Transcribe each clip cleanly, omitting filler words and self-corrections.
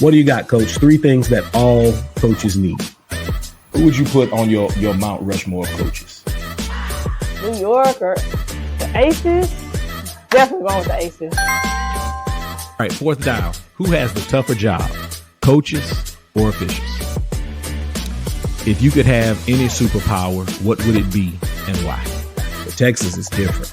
What do you got, Coach? 3 things that all coaches need. Who would you put on your Mount Rushmore of coaches? New York or the Aces? Definitely going with the Aces. All right, 4th dial. Who has the tougher job, coaches or officials? If you could have any superpower, what would it be and why? But Texas is different.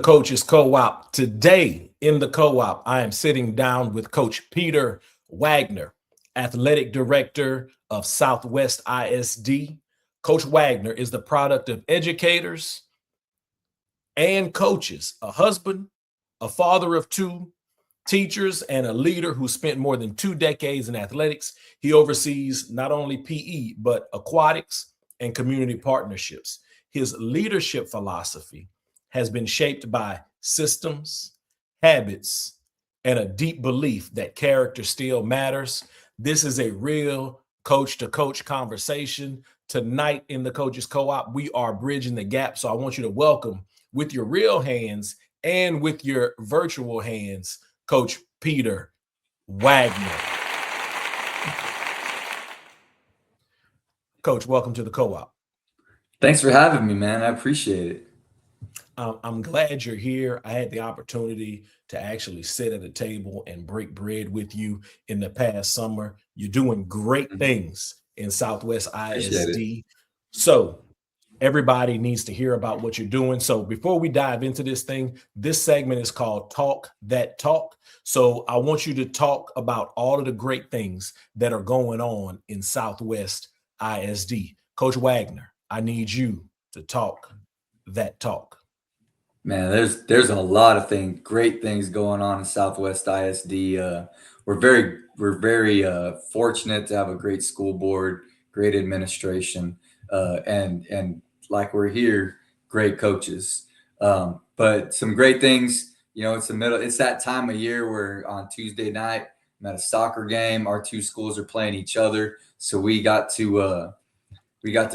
Coaches Co-op. Today in the Co-op, I am sitting down with Coach Peter Wagner, Athletic Director of Southwest ISD. Coach Wagner is the product of educators and coaches, a husband, a father of 2, teachers, and a leader who spent more than 2 decades in athletics. He oversees not only PE, but aquatics and community partnerships. His leadership philosophy has been shaped by systems, habits, and a deep belief that character still matters. This is a real coach-to-coach conversation. Tonight in the Coaches Co-op, we are bridging the gap. So I want you to welcome with your real hands and with your virtual hands, Coach Peter Wagner. Coach, welcome to the Co-op. Thanks for having me, man. I appreciate it. I'm glad you're here. I had the opportunity to actually sit at a table and break bread with you in the past summer. You're doing great things in Southwest ISD. So everybody needs to hear about what you're doing. So before we dive into this thing, this segment is called Talk That Talk. So I want you to talk about all of the great things that are going on in Southwest ISD. Coach Wagner, I need you to talk that talk. Man, there's a lot of great things going on in Southwest ISD. We're very fortunate to have a great school board, great administration, and like we're here, great coaches. But some great things. It's that time of year where on Tuesday night I'm at a soccer game. Our 2 schools are playing each other, so we got to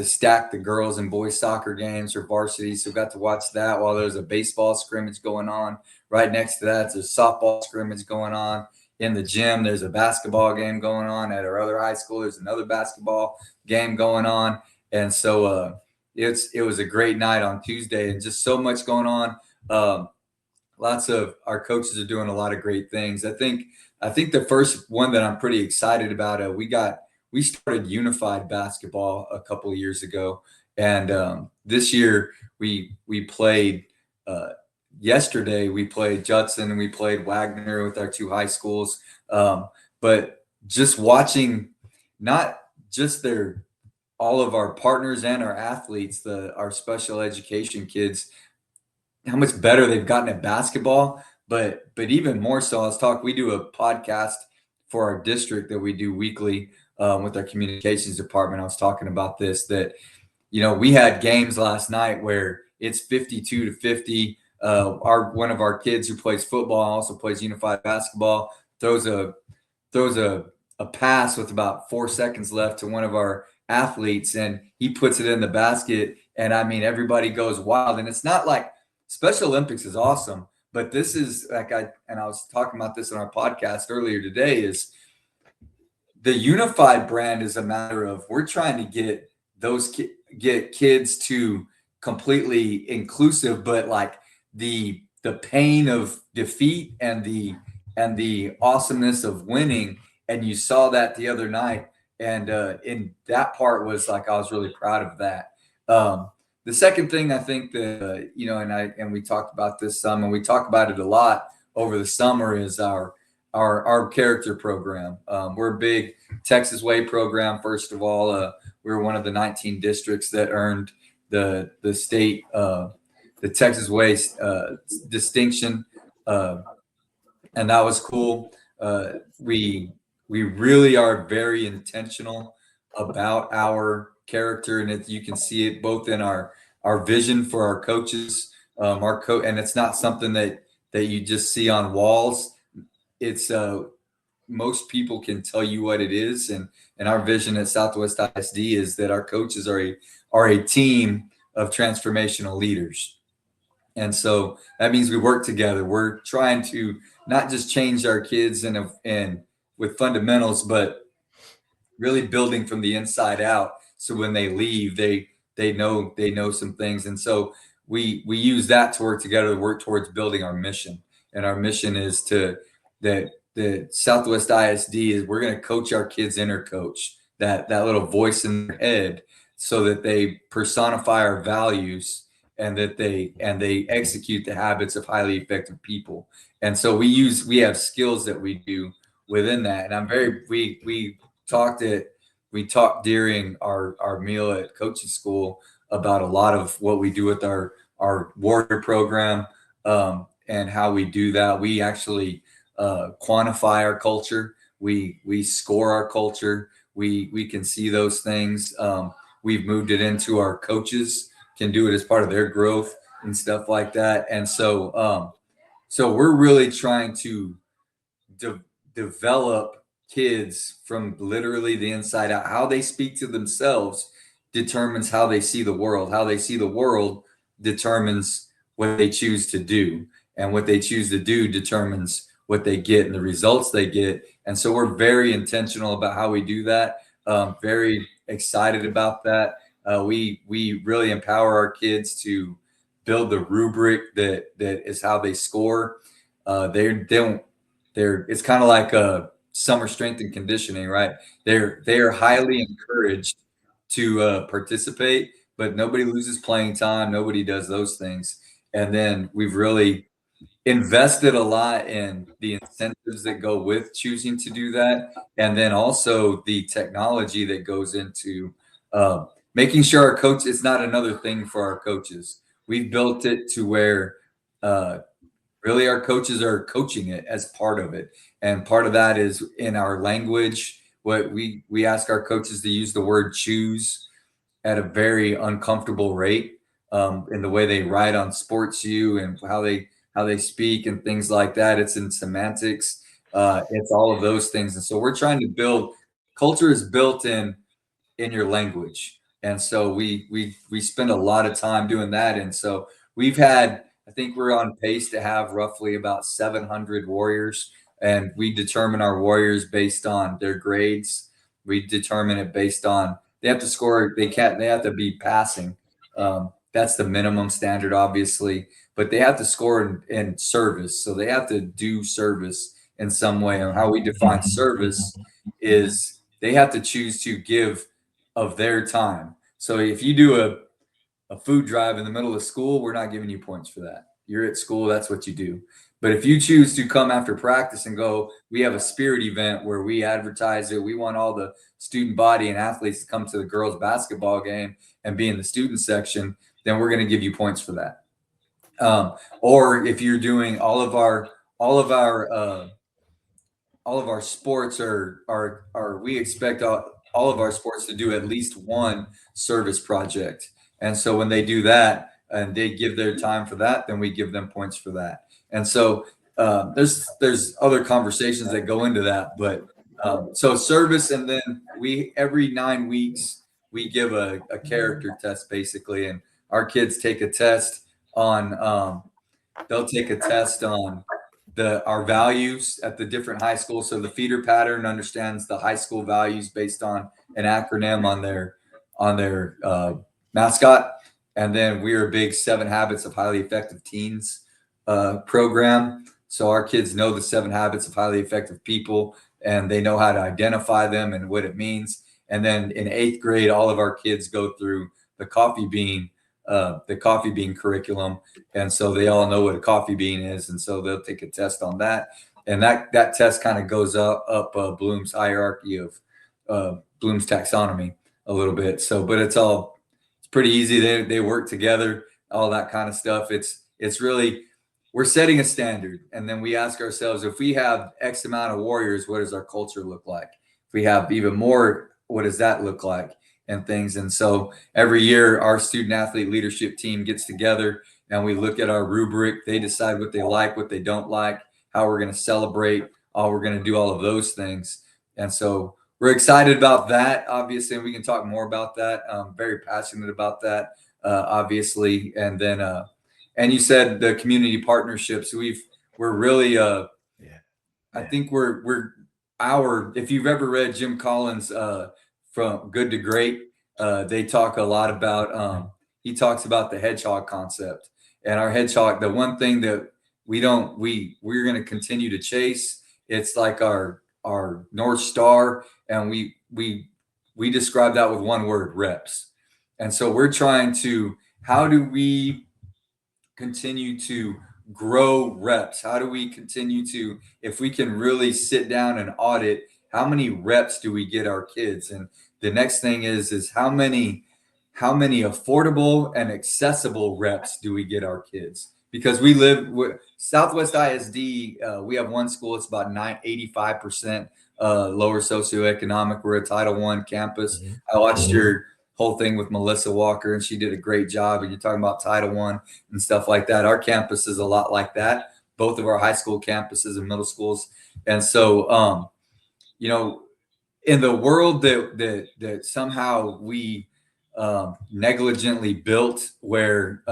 stack the girls and boys soccer games for varsity. So we got to watch that while there's a baseball scrimmage going on. Right next to that, there's a softball scrimmage going on. In the gym, there's a basketball game going on. At our other high school, there's another basketball game going on. And so it was a great night on Tuesday, and just so much going on. Lots of our coaches are doing a lot of great things. I think the first one that I'm pretty excited about, we started unified basketball a couple of years ago, and this year we played. Yesterday we played Judson and we played Wagner with our 2 high schools. But just watching, not just all of our partners and our athletes, our special education kids, how much better they've gotten at basketball. But even more so, we do a podcast for our district that we do weekly. With our communications department, I was talking about this, that, we had games last night where it's 52-50. One of our kids who plays football, also plays unified basketball, throws a pass with about 4 seconds left to one of our athletes, and he puts it in the basket. And I mean, everybody goes wild. And it's not like Special Olympics is awesome, but this is like I was talking about this on our podcast earlier today, is the unified brand is a matter of, we're trying to get kids to completely inclusive, but like the pain of defeat and the awesomeness of winning. And you saw that the other night. And in that part was like, I was really proud of that. The second thing I think that, and we talked about this some, and we talk about it a lot over the summer, is our character program. We're a big Texas Way program. First of all, We were one of the 19 districts that earned the state, the Texas Way distinction, and that was cool. We really are very intentional about our character, and you can see it both in our vision for our coaches, and it's not something that you just see on walls. It's most people can tell you what it is, and our vision at Southwest ISD is that our coaches are a team of transformational leaders. And so that means we work together. We're trying to not just change our kids and with fundamentals, but really building from the inside out. So when they leave, they know some things. And so we use that to work together to work towards building our mission. And our mission is that the Southwest ISD is we're going to coach our kids' inner coach, that little voice in their head, so that they personify our values and that they execute the habits of highly effective people. And so we have skills that we do within that. And we talked during our meal at coaching school about a lot of what we do with our warrior program, and how we do that. We actually quantify our culture. We score our culture. We can see those things. We've moved it into our coaches can do it as part of their growth and stuff like that. And so we're really trying to develop kids from literally the inside out. How they speak to themselves determines how they see the world. How they see the world determines what they choose to do, and what they choose to do determines what they get and the results they get. And so we're very intentional about how we do that. Very excited about that. We really empower our kids to build the rubric that is how they score. It's kind of like a summer strength and conditioning, right? They are highly encouraged to participate, but nobody loses playing time. Nobody does those things. And then we've really invested a lot in the incentives that go with choosing to do that, and then also the technology that goes into making sure our coach, it's not another thing for our coaches. We've built it to where really our coaches are coaching it as part of it. And part of that is in our language. What we ask our coaches to use the word choose at a very uncomfortable rate, in the way they write on Sports U and how they speak and things like that. It's in semantics. It's all of those things. And so we're trying to build culture is built in your language. And so we spend a lot of time doing that. And so I think we're on pace to have roughly about 700 warriors, and we determine our warriors based on their grades. We determine it based on, they have to score. They have to be passing. That's the minimum standard, obviously, but they have to score in service. So they have to do service in some way. And how we define service is they have to choose to give of their time. So if you do a food drive in the middle of school, we're not giving you points for that. You're at school, that's what you do. But if you choose to come after practice and go, we have a spirit event where we advertise it, we want all the student body and athletes to come to the girls' basketball game and be in the student section, then we're going to give you points for that. Or if you're doing all of our sports we expect all of our sports to do at least one service project. And so when they do that and they give their time for that, then we give them points for that. And so there's other conversations that go into that, but so service, and then every 9 weeks we give a character test basically, and our kids take a test on our values at the different high schools. So the feeder pattern understands the high school values based on an acronym on their mascot. And then we're a big 7 Habits of Highly Effective Teens program. So our kids know the 7 habits of highly effective people, and they know how to identify them and what it means. And then in 8th grade, all of our kids go through the coffee bean curriculum. And so they all know what a coffee bean is. And so they'll take a test on that. And that test kind of goes up Bloom's hierarchy of Bloom's taxonomy a little bit. So, but it's pretty easy. They work together, all that kind of stuff. It's really, we're setting a standard, and then we ask ourselves, if we have X amount of warriors, what does our culture look like? If we have even more, what does that look like, and things? And so every year our student athlete leadership team gets together and we look at our rubric. They decide what they like, what they don't like, how we're going to celebrate, how we're going to do all of those things. And so we're excited about that, obviously, and we can talk more about that. I'm very passionate about that, obviously. And then, and you said the community partnerships. We're really, I think if you've ever read Jim Collins' From Good to Great, they talk a lot about, he talks about the hedgehog concept. And our hedgehog, the one thing that we're going to continue to chase, it's like our North Star. And we describe that with one word: reps. And so we're trying to, how do we continue to grow reps? How do we continue to, if we can really sit down and audit, how many reps do we get our kids? And the next thing is how many affordable and accessible reps do we get our kids? Because we live with Southwest ISD, we have one school, it's about 85% lower socioeconomic. We're a Title I campus. Mm-hmm. I watched your whole thing with Melissa Walker, and she did a great job. And you're talking about Title I and stuff like that. Our campus is a lot like that, both of our high school campuses and middle schools. And so, in the world that somehow we negligently built, where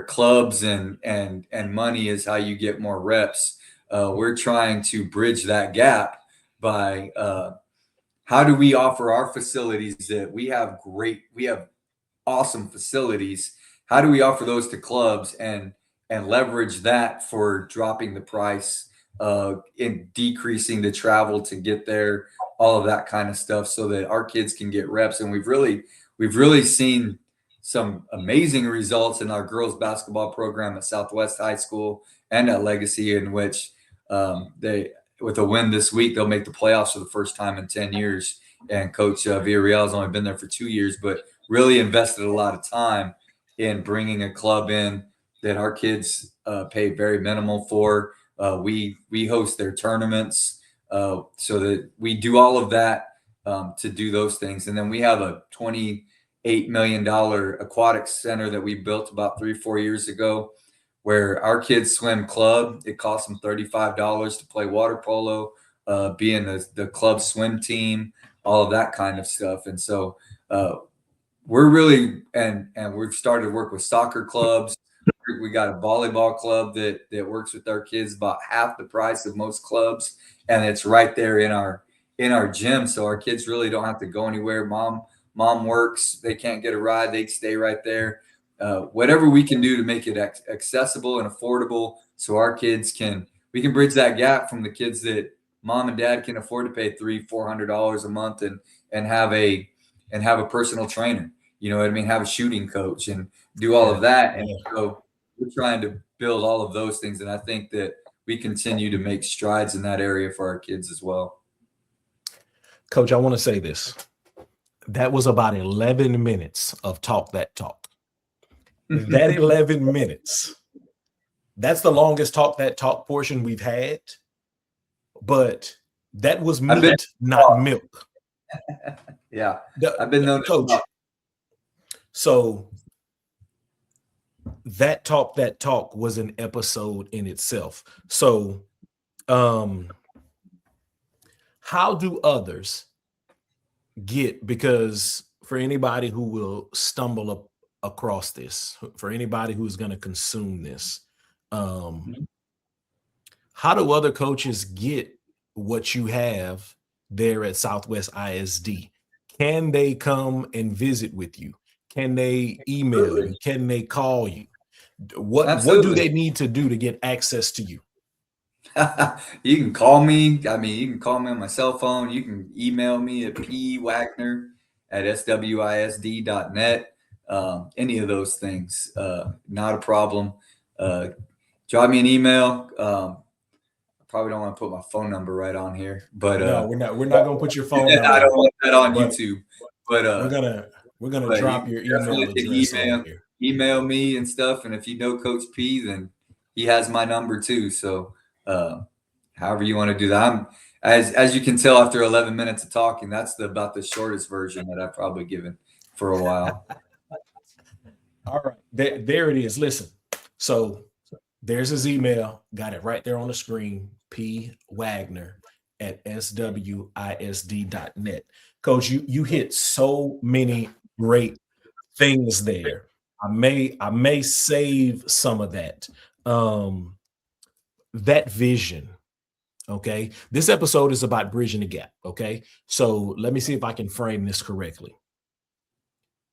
clubs and money is how you get more reps, we're trying to bridge that gap by how do we offer our facilities that we have awesome facilities. How do we offer those to clubs and leverage that for dropping the price, in decreasing the travel to get there, all of that kind of stuff, so that our kids can get reps. And we've really seen some amazing results in our girls basketball program at Southwest High School and at Legacy, in which with a win this week, they'll make the playoffs for the first time in 10 years. And Coach Villarreal has only been there for 2 years, but really invested a lot of time in bringing a club in that our kids pay very minimal for. We host their tournaments, so that we do all of that to do those things. And then we have a $28 million aquatic center that we built about 3-4 years ago, where our kids swim club. It costs them $35 to play water polo, be in the club swim team, all of that kind of stuff. And so we're really, and we've started to work with soccer clubs. We got a volleyball club that works with our kids about half the price of most clubs, and it's right there in our gym. So our kids really don't have to go anywhere. Mom works, they can't get a ride, they stay right there. Whatever we can do to make it accessible and affordable, so our kids we can bridge that gap from the kids that mom and dad can afford to pay $300-400 a month and have a personal trainer. You know what I mean? Have a shooting coach and do all of that. And so we're trying to build all of those things. And I think that we continue to make strides in that area for our kids as well. Coach, I want to say this. That was about 11 minutes of talk that talk. That 11 minutes, that's the longest talk that talk portion we've had. But that was meat, not milk. Yeah, I've been known Coach. So that talk was an episode in itself. So how do others get, because for anybody who will stumble across this, for anybody who's going to consume this, how do other coaches get what you have there at Southwest ISD? Can they come and visit with you? Can they email you? Can they call you? What do they need to do to get access to you? You can call me. I mean, you can call me on my cell phone. You can email me at pwagner@swisd.net. Any of those things, not a problem. Drop me an email. I probably don't want to put my phone number right on here, but no, we're not going to put your phone number. I don't want that on YouTube. But we're gonna drop your email address on here. Email me and stuff. And if you know Coach P, then he has my number too. So however you want to do that. As you can tell after 11 minutes of talking, that's about the shortest version that I've probably given for a while. All right, there it is. Listen, so there's his email. Got it right there on the screen. pwagner@swisd.net. Coach, you hit so many great things there. I may save some of that. That vision. Okay. This episode is about bridging the gap. Okay. So let me see if I can frame this correctly.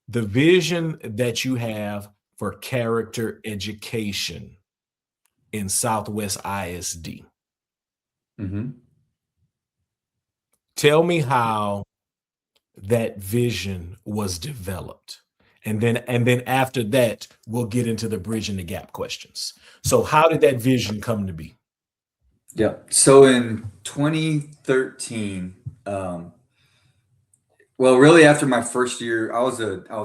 The vision that you have for character education in Southwest ISD. Mm-hmm. Tell me how that vision was developed. And then after that, we'll get into the bridging the gap questions. So how did that vision come to be? Yeah. So in 2013, well, really after my first year, I was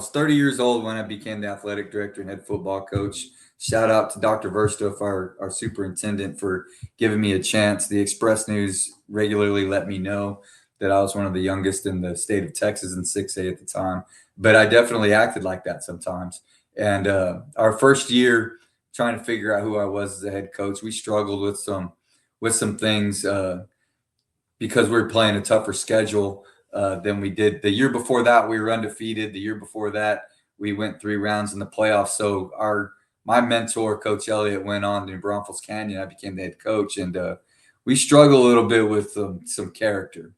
30 years old when I became the athletic director and head football coach. Shout out to Dr. Verstoff, our superintendent, for giving me a chance. The Express News regularly let me know that I was one of the youngest in the state of Texas in 6A at the time. But I definitely acted like that sometimes. And our first year, trying to figure out who I was as a head coach, we struggled with some things because we were playing a tougher schedule than we did. The year before that, we were undefeated. The year before that, we went 3 rounds in the playoffs. So my mentor, Coach Elliott, went on to New Braunfels Canyon. I became the head coach, and we struggled a little bit with some character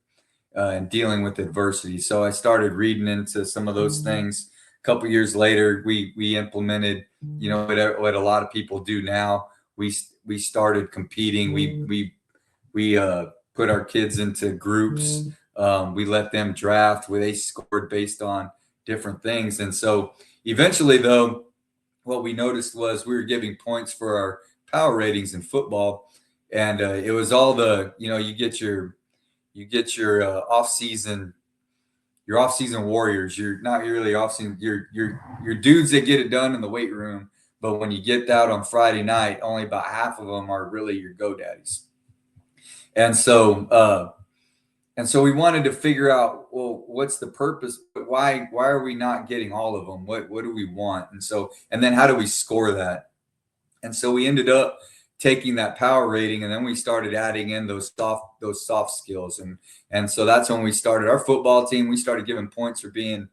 and dealing with adversity. So I started reading into some of those things. A couple years later, we implemented, what a lot of people do now. We started competing. We put our kids into groups. We let them draft where they scored based on different things. And so eventually, though, what we noticed was we were giving points for our power ratings in football. And it was all you get your off-season warriors. You're not really off-season. You're dudes that get it done in the weight room. But when you get out on Friday night, only about half of them are really your GoDaddies. And so we wanted to figure out, well, what's the purpose? Why are we not getting all of them? What do we want? And then how do we score that? And so we ended up taking that power rating, and then we started adding in those soft skills. And so that's when we started our football team. We started giving points for being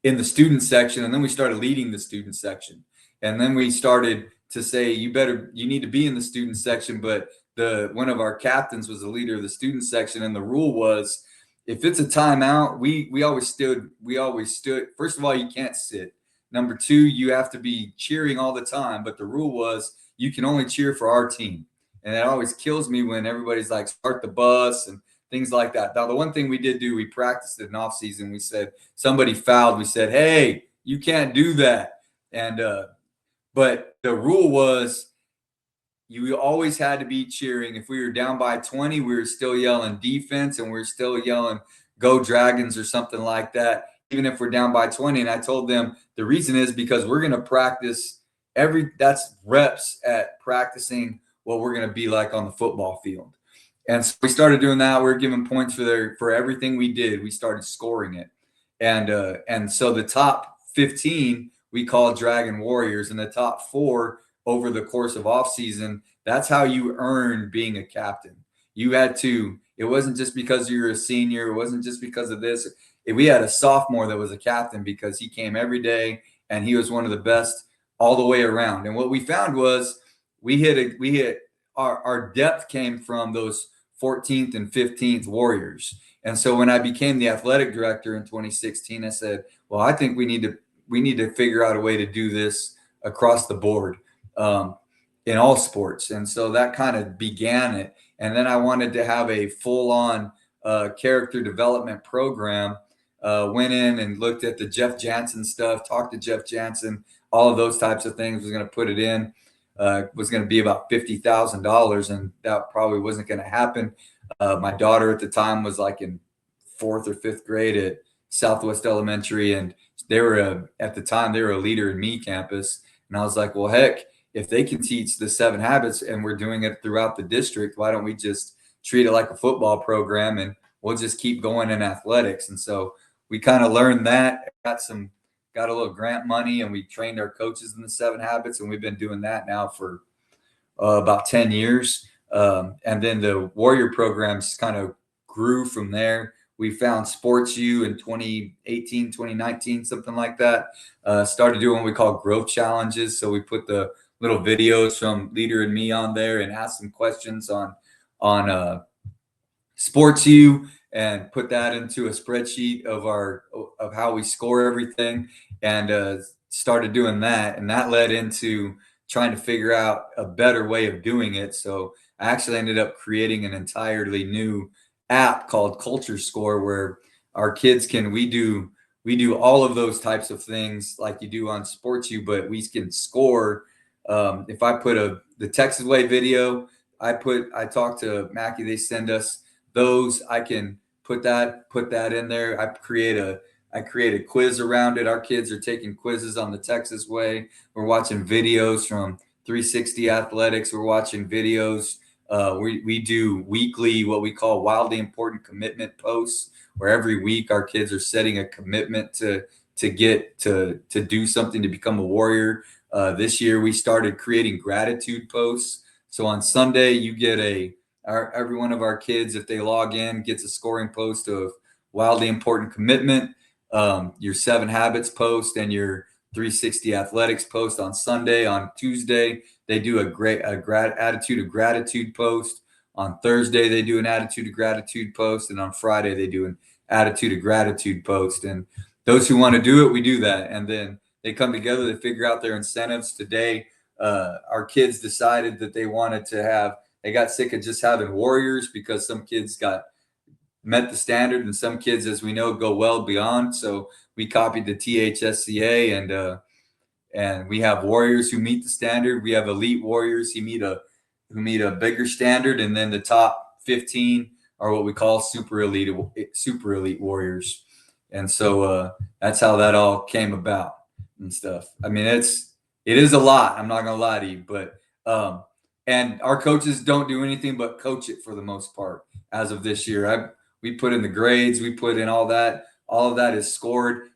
in the student section, and then we started leading the student section. And then we started to say, you need to be in the student section, but one of our captains was the leader of the student section, and the rule was, if it's a timeout, we always stood. First of all, you can't sit. Number 2, you have to be cheering all the time. But the rule was you can only cheer for our team. And it always kills me when everybody's like, start the bus and things like that. Now, the one thing we did do, we practiced it in off season. We said, somebody fouled. We said, hey, you can't do that. And but the rule was, you always had to be cheering. If we were down by 20, we were still yelling defense, and we were still yelling go Dragons or something like that, even if we're down by 20. And I told them the reason is because we're going to practice that's reps at practicing what we're going to be like on the football field. And so we started doing that. We were giving points for everything we did. We started scoring it. And so the top 15 we called Dragon Warriors, and the top 4 over the course of off season, that's how you earn being a captain. You had to, it wasn't just because you were a senior. It wasn't just because of this. We had a sophomore that was a captain because he came every day, and he was one of the best all the way around. And what we found was our depth came from those 14th and 15th Warriors. And so when I became the athletic director in 2016, I said, well, I think we need to figure out a way to do this across the board in all sports. And so that kind of began it. And then I wanted to have a full-on character development program. Went in and looked at the Jeff Jansen stuff, talked to Jeff Jansen, all of those types of things, was going to put it in. Was going to be about $50,000, and that probably wasn't going to happen. My daughter at the time was like in 4th or 5th grade Southwest Elementary, and they were at the time they were a Leader in Me campus, and I was like, well, heck, if they can teach the 7 habits and we're doing it throughout the district, why don't we just treat it like a football program and we'll just keep going in athletics? And so we kind of learned that, got a little grant money, and we trained our coaches in the 7 habits, and we've been doing that now for about 10 years. And then the Warrior programs kind of grew from there. We found Sports U in 2018, 2019, something like that. Started doing what we call growth challenges. So we put the little videos from Leader and Me on there and asked some questions on Sports U, and put that into a spreadsheet of how we score everything, and started doing that. And that led into trying to figure out a better way of doing it. So I actually ended up creating an entirely new app called Culture Score, where our kids we do all of those types of things like you do on Sports U, but we can score. If I put the Texas Way video, I talk to Mackie, they send us those. I can put that in there. I create a quiz around it. Our kids are taking quizzes on the Texas Way. We're watching videos from 360 Athletics. We're watching videos. We do weekly, what we call wildly important commitment posts, where every week our kids are setting a commitment to do something, to become a warrior. This year we started creating gratitude posts. So on Sunday, you get every one of our kids, if they log in, gets a scoring post of wildly important commitment, your 7 habits post, and your 360 athletics post on Sunday. On Tuesday, they do attitude of gratitude post. On Thursday, they do an attitude of gratitude post. And on Friday, they do an attitude of gratitude post. And those who want to do it, we do that. And then they come together, they figure out their incentives. Today, our kids decided that they got sick of just having warriors, because some kids met the standard, and some kids, as we know, go well beyond. So we copied the THSCA, and we have warriors who meet the standard. We have elite warriors who meet a bigger standard, and then the top 15 are what we call super elite warriors. And so that's how that all came about and stuff. I mean, it is a lot. I'm not gonna lie to you, but and our coaches don't do anything but coach it for the most part. As of this year, we put in the grades, we put in all that. All of that is scored.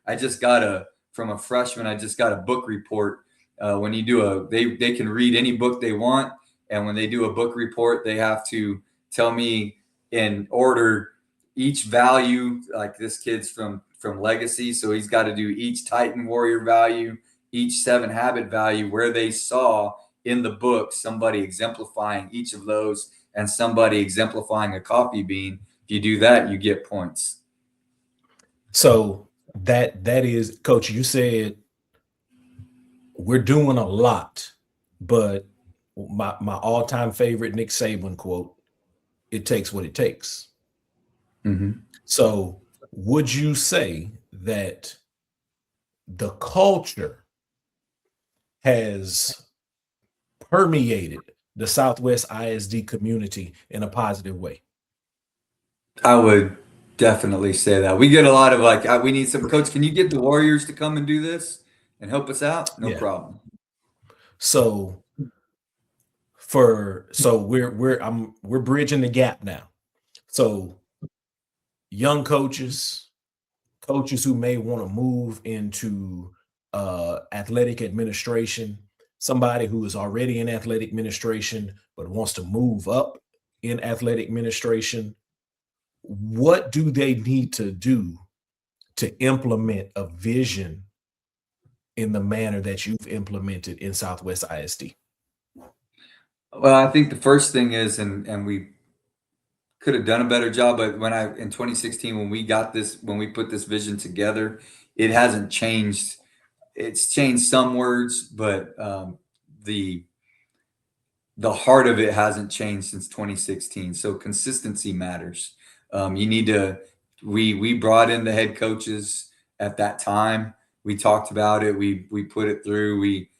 From a freshman, I just got a book report. When you do they can read any book they want, and when they do a book report, they have to tell me in order each value. Like this kid's from Legacy, so he's got to do each Titan Warrior value, each 7 habit value, where they saw in the book somebody exemplifying each of those, and somebody exemplifying a coffee bean. If you do that, you get points. So that is, Coach, you said we're doing a lot, but my all-time favorite Nick Saban quote, "It takes what it takes." Mm-hmm. So would you say that the culture has permeated the Southwest ISD community in a positive way? I would definitely say that. We get a lot of we need some coach. Can you get the Warriors to come and do this and help us out? No problem. So we're bridging the gap now. So young coaches who may want to move into athletic administration, somebody who is already in athletic administration but wants to move up in athletic administration, what do they need to do to implement a vision in the manner that you've implemented in Southwest ISD? Well, I think the first thing is, and we could have done a better job, but in 2016, when we put this vision together, it hasn't changed. It's changed some words, but the heart of it hasn't changed since 2016. So consistency matters. You need to. We brought in the head coaches at that time. We talked about it. We put it through. We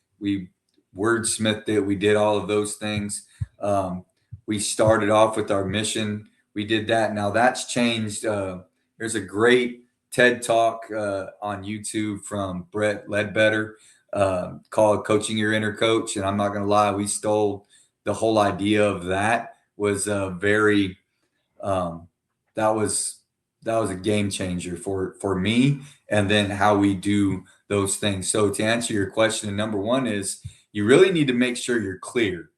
wordsmithed it. We did all of those things. We started off with our mission. We did that. Now that's changed. There's a great TED Talk on YouTube from Brett Ledbetter called Coaching Your Inner Coach. And I'm not going to lie, we stole the whole idea of that. Was very that was a game changer for me, and then how we do those things. So to answer your question, number one is you really need to make sure you're clear.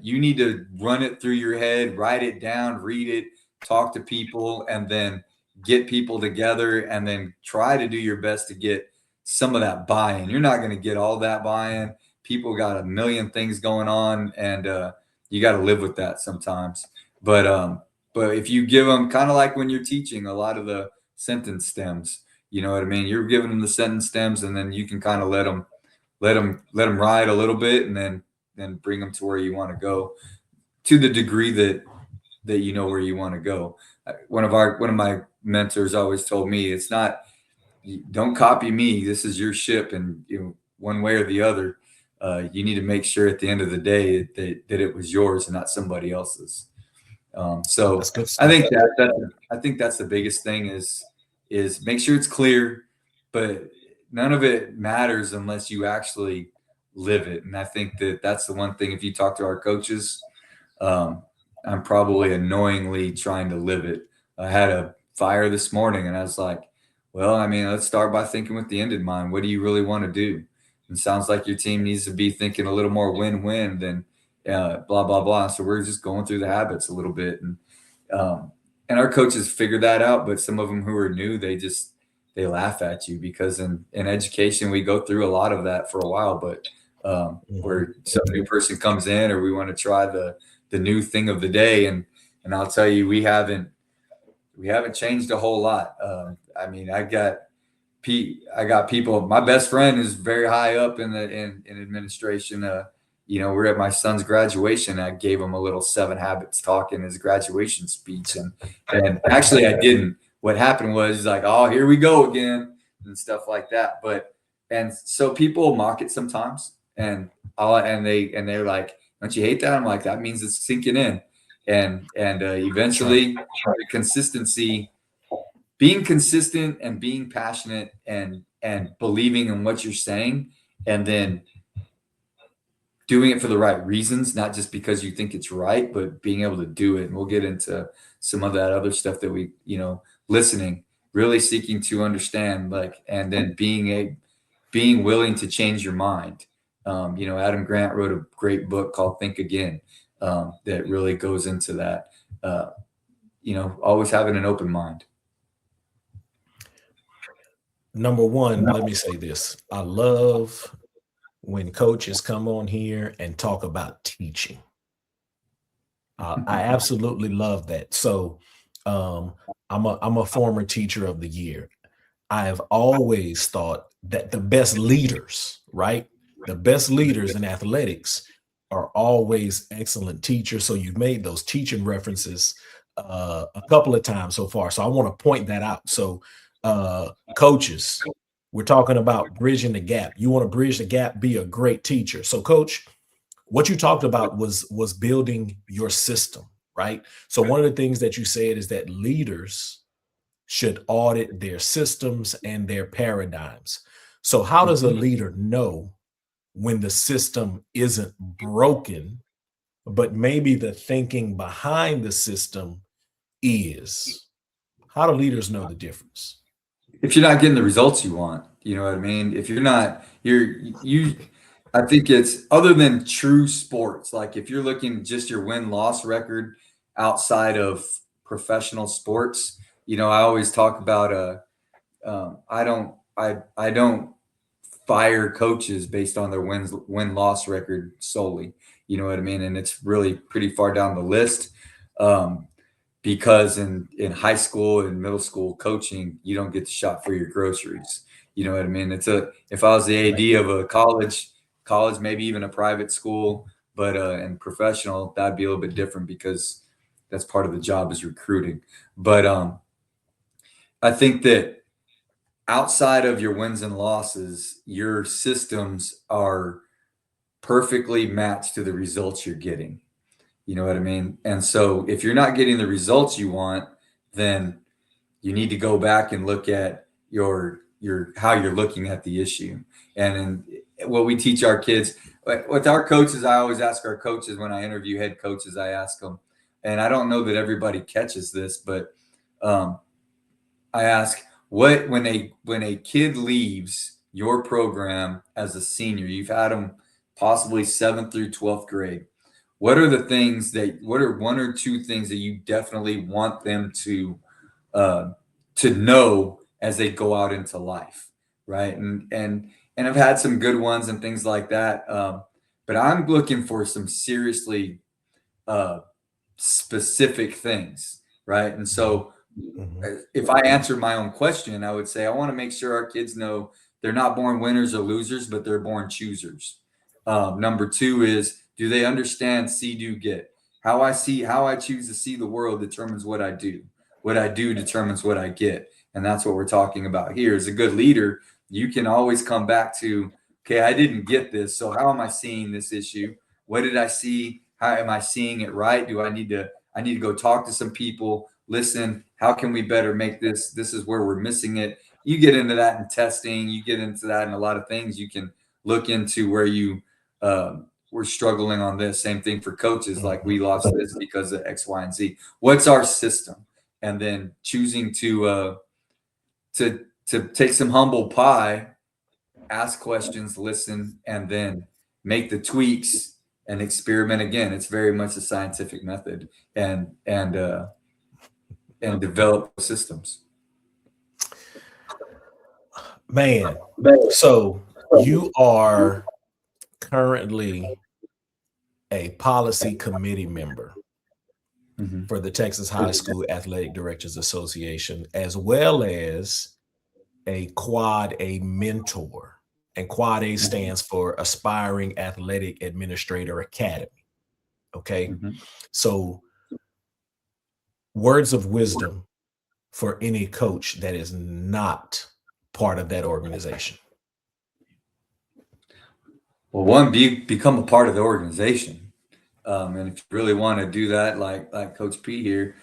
You need to run it through your head, write it down, read it, talk to people, and then get people together, and then try to do your best to get some of that buy-in. You're not going to get all that buy-in. People got a million things going on, and you got to live with that sometimes. But if you give them, kind of like when you're teaching a lot of the sentence stems, you know what I mean? You're giving them the sentence stems, and then you can kind of let them ride a little bit, and then bring them to where you want to go, to the degree that you know where you want to go. One of my mentors always told me, it's not, don't copy me. This is your ship, and one way or the other, you need to make sure at the end of the day that it was yours and not somebody else's. So I think that's the biggest thing is make sure it's clear, but none of it matters unless you actually live it. And I think that's the one thing. If you talk to our coaches, I'm probably annoyingly trying to live it. I had a fire this morning, and I was like, well, I mean, let's start by thinking with the end in mind. What do you really want to do? It sounds like your team needs to be thinking a little more win-win than blah, blah, blah. So we're just going through the habits a little bit. And our coaches figured that out, but some of them who are new, they laugh at you, because in education, we go through a lot of that for a while, but where some new person comes in, or we want to try the new thing of the day. And I'll tell you, we haven't changed a whole lot. I mean, I got people. My best friend is very high up in administration. We're at my son's graduation. I gave him a little 7 Habits talk in his graduation speech, and actually I didn't. What happened was, he's like, "Oh, here we go again," and stuff like that. And so people mock it sometimes, and they're like, "Don't you hate that?" I'm like, that means it's sinking in, and eventually the consistency. Being consistent and being passionate and believing in what you're saying, and then doing it for the right reasons, not just because you think it's right, but being able to do it. And we'll get into some of that other stuff that we, listening, really seeking to understand, and then being willing to change your mind. Adam Grant wrote a great book called Think Again, that really goes into that, always having an open mind. Number one, let me say this. I love when coaches come on here and talk about teaching. I absolutely love that. So I'm a former teacher of the year. I have always thought that the best leaders, right? The best leaders in athletics are always excellent teachers. So you've made those teaching references a couple of times so far. So I want to point that out. So coaches, we're talking about bridging the gap. You want to bridge the gap, be a great teacher. So coach, what you talked about was building your system, right? So one of the things that you said is that leaders should audit their systems and their paradigms. So how does a leader know when the system isn't broken, but maybe the thinking behind the system is? How do leaders know the difference? If you're not getting the results you want, you know what I mean? If you're not, I think it's, other than true sports, like if you're looking just your win-loss record outside of professional sports, I always talk about, I don't fire coaches based on their win-loss record solely, you know what I mean? And it's really pretty far down the list. Because in high school and middle school coaching, you don't get the shop for your groceries. You know what I mean? If I was the AD of a college, maybe even a private school, but in professional, that'd be a little bit different, because that's part of the job is recruiting. But I think that outside of your wins and losses, your systems are perfectly matched to the results you're getting. You know what I mean? And so if you're not getting the results you want, then you need to go back and look at your how you're looking at the issue. And what we teach our kids with our coaches, I always ask our coaches when I interview head coaches, I ask them, and I don't know that everybody catches this, but I ask, what when a kid leaves your program as a senior, you've had them possibly 7th through 12th grade. What are one or two things that you definitely want them to know as they go out into life, right? And I've had some good ones and things like that, but I'm looking for some seriously specific things, right? And so if I answered my own question, I would say I want to make sure our kids know they're not born winners or losers, but they're born choosers. Number 2 is, do they understand see, do, get? How I choose to see the world determines what I do. What I do determines what I get. And that's what we're talking about here. As a good leader, you can always come back to, okay, I didn't get this. So how am I seeing this issue? What did I see? How am I seeing it right? Do I need to go talk to some people, listen, how can we better make this? This is where we're missing it. You get into that in testing, you get into that in a lot of things. You can look into where you we're struggling on this. Same thing for coaches, like we lost this because of X, Y, and Z. What's our system? And then choosing to take some humble pie, ask questions, listen, and then make the tweaks and experiment again. It's very much a scientific method and develop systems. Man, so you are currently a policy committee member for the Texas High School Athletic Directors Association, as well as a Quad A mentor. And Quad A stands for Aspiring Athletic Administrator Academy. Okay. So words of wisdom for any coach that is not part of that organization. Well, one, become a part of the organization. And if you really want to do that, like Coach P here,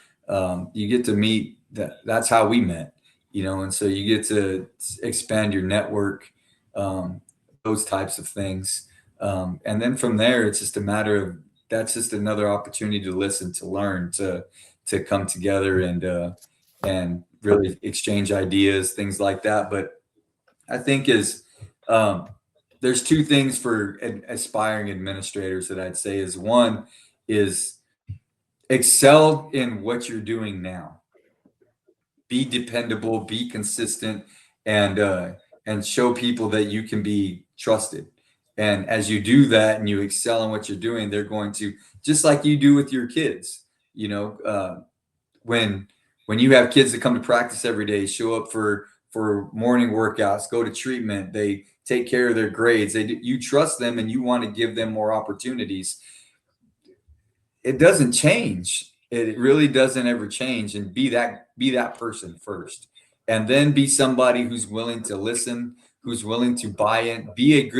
you get to meet that's how we met, and so you get to expand your network, those types of things. And then from there, it's just a matter of, that's just another opportunity to listen, to learn, to come together and really exchange ideas, things like that. But I think there's 2 things for aspiring administrators that I'd say is, one is excel in what you're doing now. Be dependable, be consistent, and show people that you can be trusted. And as you do that and you excel in what you're doing, they're going to, just like you do with your kids, when you have kids that come to practice every day, show up for morning workouts, go to treatment, they take care of their grades, you trust them and you want to give them more opportunities. It doesn't change. It really doesn't ever change. And be that person first, and then be somebody who's willing to listen, who's willing to buy in. Be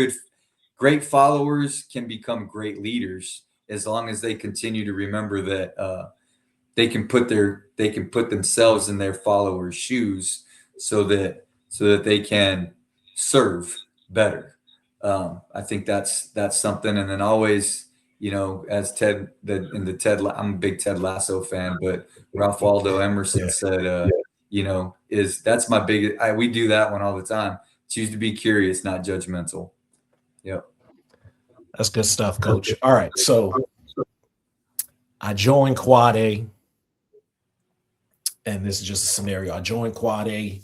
great followers can become great leaders as long as they continue to remember that they can put themselves in their followers' shoes so that they can serve better. I think that's something. And then always, as Ted, I'm a big Ted Lasso fan, but Ralph Waldo Emerson said, that's my big, we do that one all the time. Choose to be curious, not judgmental. Yep. That's good stuff, Coach. All right. So I joined Quad A, and this is just a scenario. I joined Quad A.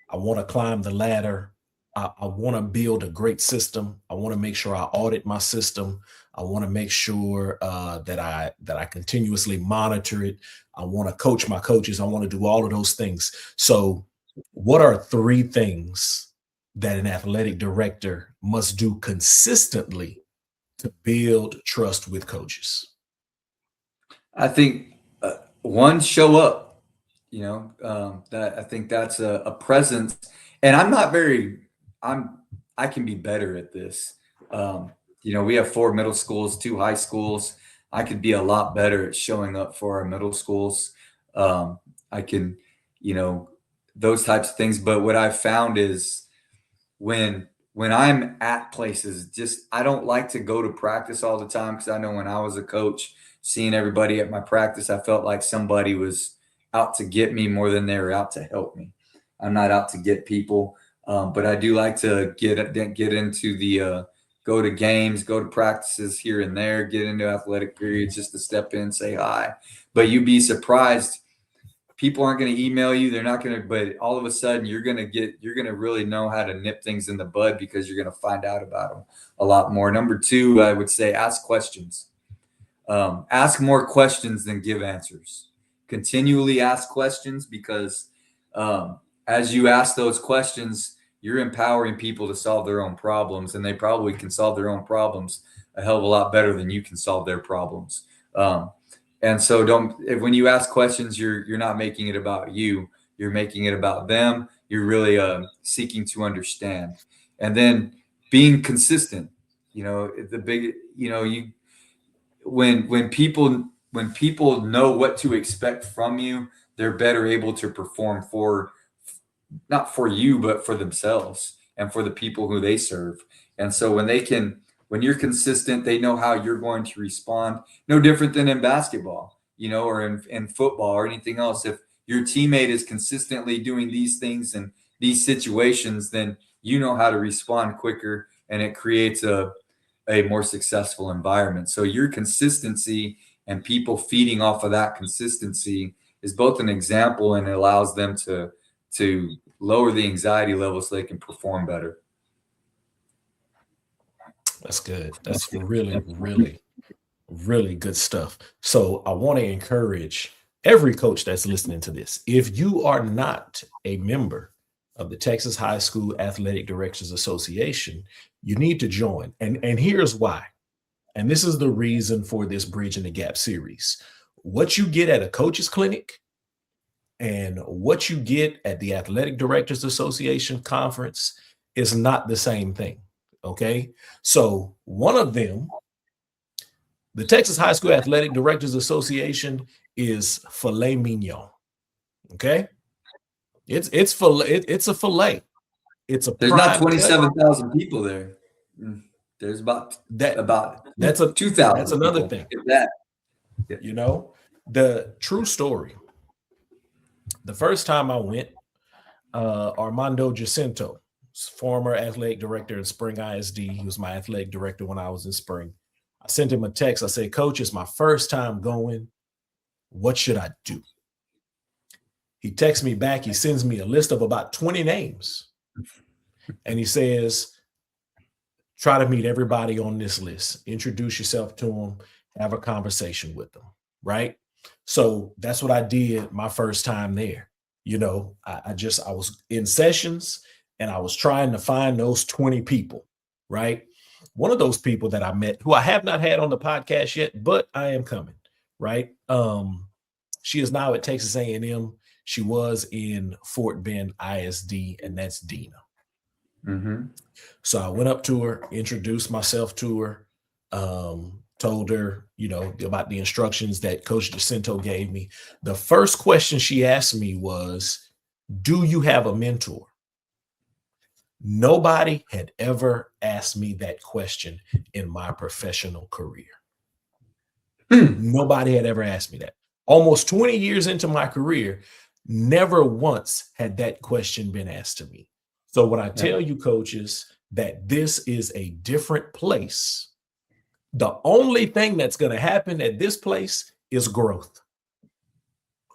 I want to climb the ladder. I want to build a great system. I want to make sure I audit my system. I want to make sure that I continuously monitor it. I want to coach my coaches. I want to do all of those things. So what are 3 things that an athletic director must do consistently to build trust with coaches? I think one, show up. That I think that's a presence. And I can be better at this. We have 4 middle schools, 2 high schools. I could be a lot better at showing up for our middle schools. I can those types of things. But what I've found is when I'm at places, I don't like to go to practice all the time, because I know when I was a coach, seeing everybody at my practice, I felt like somebody was out to get me more than they were out to help me. I'm not out to get people, but I do like to get into the go to games, go to practices here and there, get into athletic periods just to step in, say hi. But you'd be surprised. People aren't going to email you. They're not going to, but all of a sudden you're going to really know how to nip things in the bud, because you're going to find out about them a lot more. Number two, I would say ask questions. Ask more questions than give answers. Continually ask questions, because as you ask those questions, you're empowering people to solve their own problems, and they probably can solve their own problems a hell of a lot better than you can solve their problems. And so when you ask questions, you're not making it about you. You're making it about them. You're really seeking to understand. And then being consistent. When people know what to expect from you, they're better able to perform not for you, but for themselves and for the people who they serve. And so when you're consistent, they know how you're going to respond. No different than in basketball, or in football or anything else. If your teammate is consistently doing these things in these situations, then you know how to respond quicker, and it creates a more successful environment. So your consistency and people feeding off of that consistency is both an example, and it allows them to lower the anxiety level so they can perform better. That's good. That's really, really, really good stuff. So I want to encourage every coach that's listening to this. If you are not a member of the Texas High School Athletic Directors Association, you need to join. And here's why. And this is the reason for this Bridging the Gap series. What you get at a coach's clinic and what you get at the Athletic Directors Association conference is not the same thing. Okay. So one of them, the Texas High School Athletic Directors Association, is filet mignon. Okay. It's a filet. There's not 27,000 people there. There's about that's 2,000. That's another people. thing. The true story. The first time I went, Armando Jacinto, former athletic director in Spring ISD. He was my athletic director when I was in Spring. I sent him a text. I said, "Coach, it's my first time going. What should I do?" He texts me back. He sends me a list of about 20 names. And he says, try to meet everybody on this list. Introduce yourself to them. Have a conversation with them. Right? So that's what I did my first time there. I was in sessions, and I was trying to find those 20 people. Right? One of those people that I met, who I have not had on the podcast yet, but I am coming. Right? She is now at Texas A&M. She was in Fort Bend ISD, and that's Dina. Mm-hmm. So I went up to her, introduced myself to her, told her, about the instructions that Coach Jacinto gave me. The first question she asked me was, "Do you have a mentor?" Nobody had ever asked me that question in my professional career. Nobody had ever asked me that. Almost 20 years into my career, never once had that question been asked to me. So when I tell you, coaches, that this is a different place, the only thing that's going to happen at this place is growth.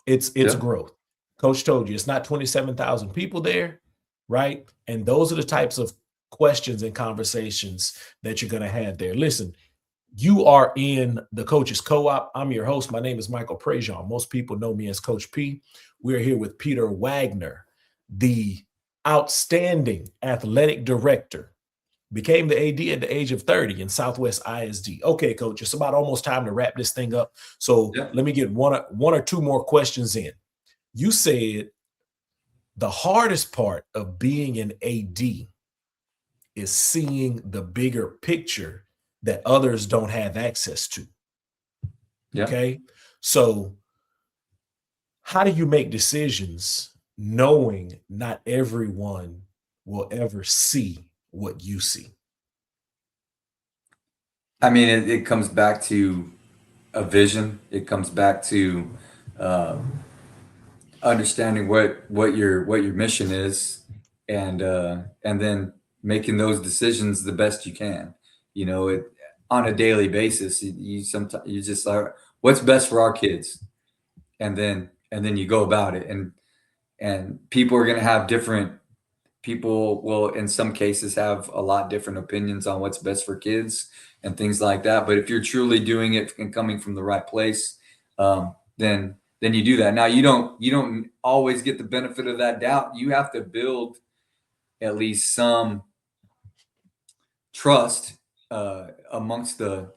It's growth. Coach told you it's not 27,000 people there, right? And those are the types of questions and conversations that you're going to have there. Listen, you are in the Coaches Co-op. I'm your host. My name is Michael Prejean. Most people know me as Coach P. We're here with Peter Wagner, the outstanding athletic director, became the AD at the age of 30 in Southwest ISD. Okay, Coach, it's about almost time to wrap this thing up. So let me get one or two more questions in. You said the hardest part of being an AD is seeing the bigger picture that others don't have access to. Yeah. Okay. So how do you make decisions knowing not everyone will ever see what you see? I mean, it comes back to a vision. It comes back to understanding what your mission is, and then making those decisions the best you can. You know, it on a daily basis. You sometimes you just are what's best for our kids, and then you go about it. And people are going to have different. People will, in some cases, have a lot different opinions on what's best for kids and things like that. But if you're truly doing it and coming from the right place, then you do that. Now you don't always get the benefit of that doubt. You have to build at least some trust amongst the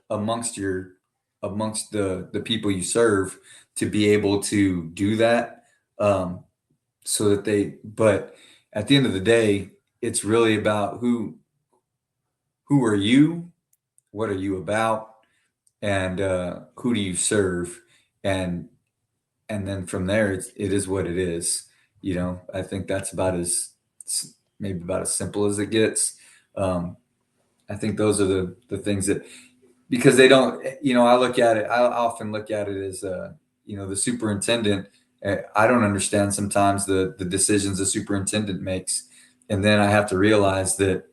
people you serve to be able to do that. So that but at the end of the day, it's really about who are you, what are you about, and who do you serve, and then from there, it is what it is. You know, I think that's maybe about as simple as it gets. I think those are the things that, because they don't, I often look at it as, the superintendent. I don't understand sometimes the decisions the superintendent makes. And then I have to realize that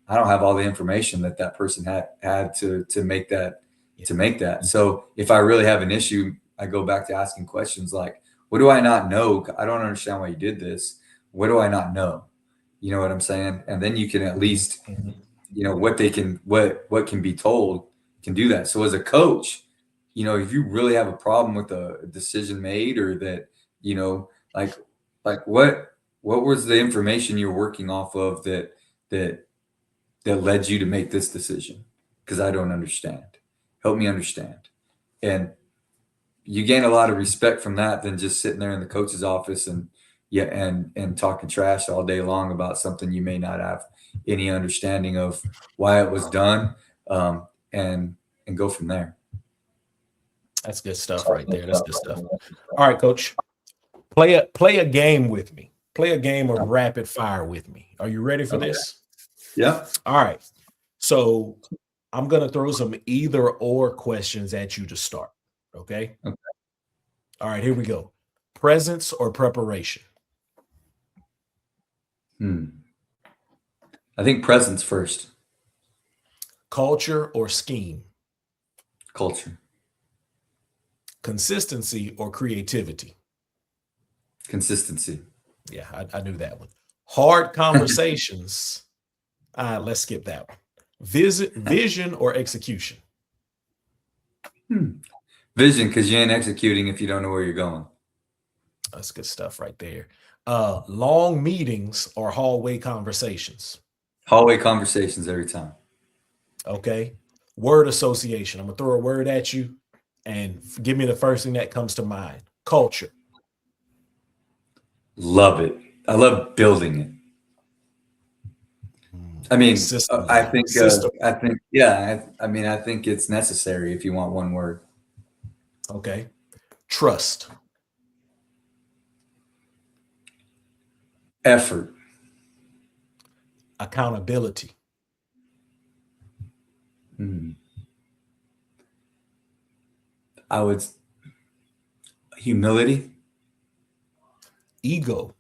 I don't have all the information that person had to make that. So if I really have an issue, I go back to asking questions like, what do I not know? I don't understand why you did this. What do I not know? You know what I'm saying? And then you can at least, what can be told can do that. So as a coach, if you really have a problem with a decision made, or that, like what was the information you're working off of that led you to make this decision? Because I don't understand. Help me understand. And you gain a lot of respect from that than just sitting there in the coach's office and talking trash all day long about something you may not have any understanding of why it was done, and go from there. That's good stuff right there. That's good stuff. All right, Coach, play a game with me. Play a game of rapid fire with me. Are you ready for this? Yeah. All right. So I'm going to throw some either or questions at you to start. Okay. All right, here we go. Presence or preparation? I think presence first. Culture or scheme? Culture. Consistency or creativity? Consistency. Yeah, I knew that one. Hard conversations. Let's skip that one. Vision or execution? Vision, because you ain't executing if you don't know where you're going. That's good stuff right there. Long meetings or hallway conversations? Hallway conversations every time. Okay. Word association. I'm going to throw a word at you and give me the first thing that comes to mind. Culture. Love it. I love building it. I mean, I think it's necessary if you want one word. Okay. Trust. Effort. Accountability. Humility. Ego.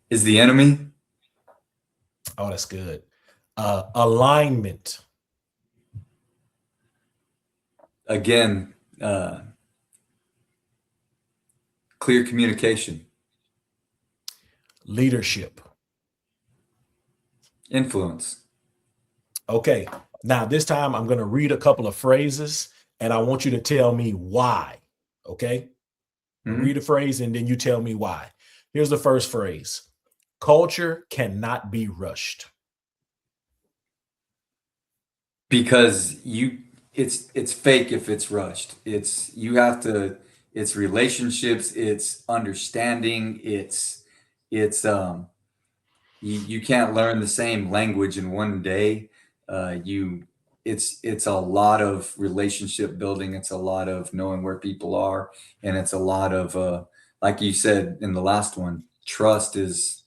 Is the enemy. Oh, that's good. Alignment. Again, clear communication. Leadership. Influence. Okay. Now, this time I'm going to read a couple of phrases and I want you to tell me why. Okay. Read a phrase and then you tell me why. Here's the first phrase. Culture cannot be rushed. Because it's fake if it's rushed. It's relationships, it's understanding, you can't learn the same language in one day. You it's a lot of relationship building. It's a lot of knowing where people are, and it's a lot of like you said in the last one, trust is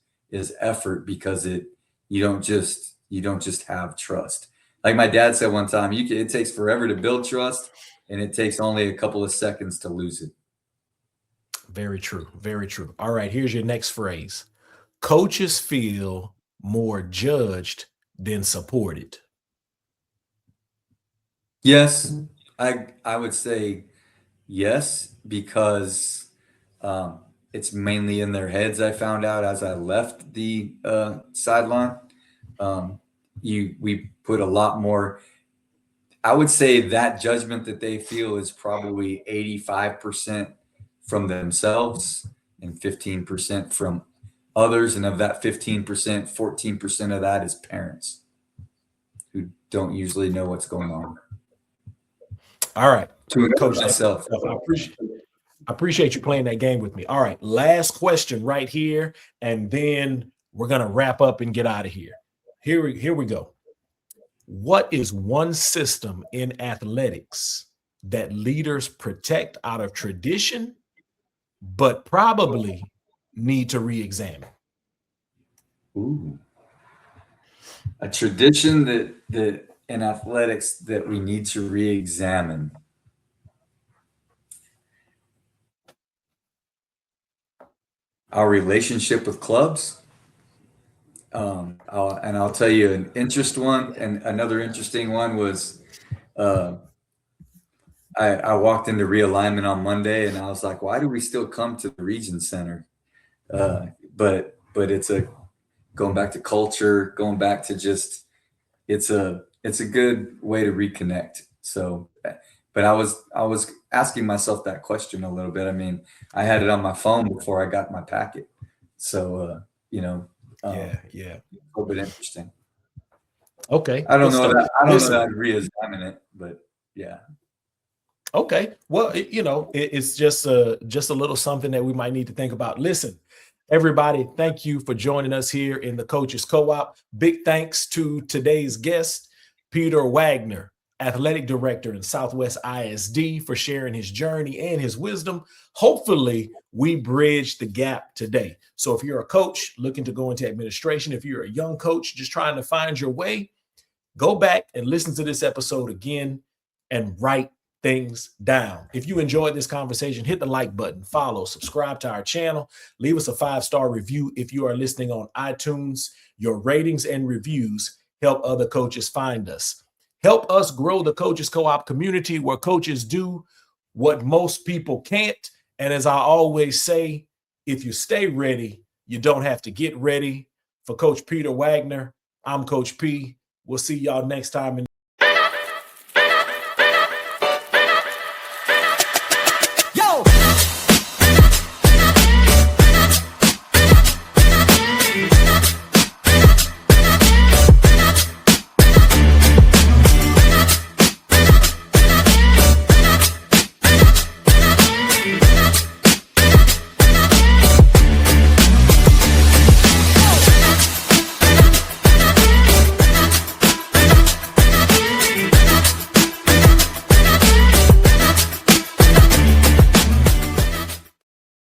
effort, because you don't just have trust. Like my dad said one time, it takes forever to build trust, and it takes only a couple of seconds to lose it. Very true. Very true. All right, here's your next phrase. Coaches feel more judged than supported. Yes, I would say yes, because it's mainly in their heads. I found out as I left the sideline. We put a lot more. I would say that judgment that they feel is probably 85% from themselves and 15% from others. And of that 15%, 14% of that is parents who don't usually know what's going on. All right. Coach myself. I appreciate you playing that game with me. All right. Last question right here, and then we're going to wrap up and get out of here. Here we go. What is one system in athletics that leaders protect out of tradition, but probably need to re-examine? Ooh. A tradition that in athletics that we need to re-examine. Our relationship with clubs. I'll tell you an interesting one, and another interesting one was I walked into realignment on Monday, and I was like, why do we still come to the Region Center? But it's going back to culture, going back to just it's a good way to reconnect. So, but I was asking myself that question a little bit. I mean, I had it on my phone before I got my packet, so yeah, a little bit interesting. Okay, I don't know that I'd re-examine it, but yeah. Okay, well, it's just a little something that we might need to think about. Listen, everybody, thank you for joining us here in the Coaches Co-op. Big thanks to today's guest, Peter Wagner, Athletic Director in Southwest ISD, for sharing his journey and his wisdom. Hopefully, we bridged the gap today. So if you're a coach looking to go into administration, if you're a young coach just trying to find your way, go back and listen to this episode again and write things down. If you enjoyed this conversation, hit the like button, follow, subscribe to our channel, leave us a 5-star review if you are listening on iTunes. Your ratings and reviews help other coaches find us. Help us grow the Coaches Co-op community, where coaches do what most people can't. And as I always say, if you stay ready, you don't have to get ready. For Coach Peter Wagner, I'm Coach P. We'll see y'all next time.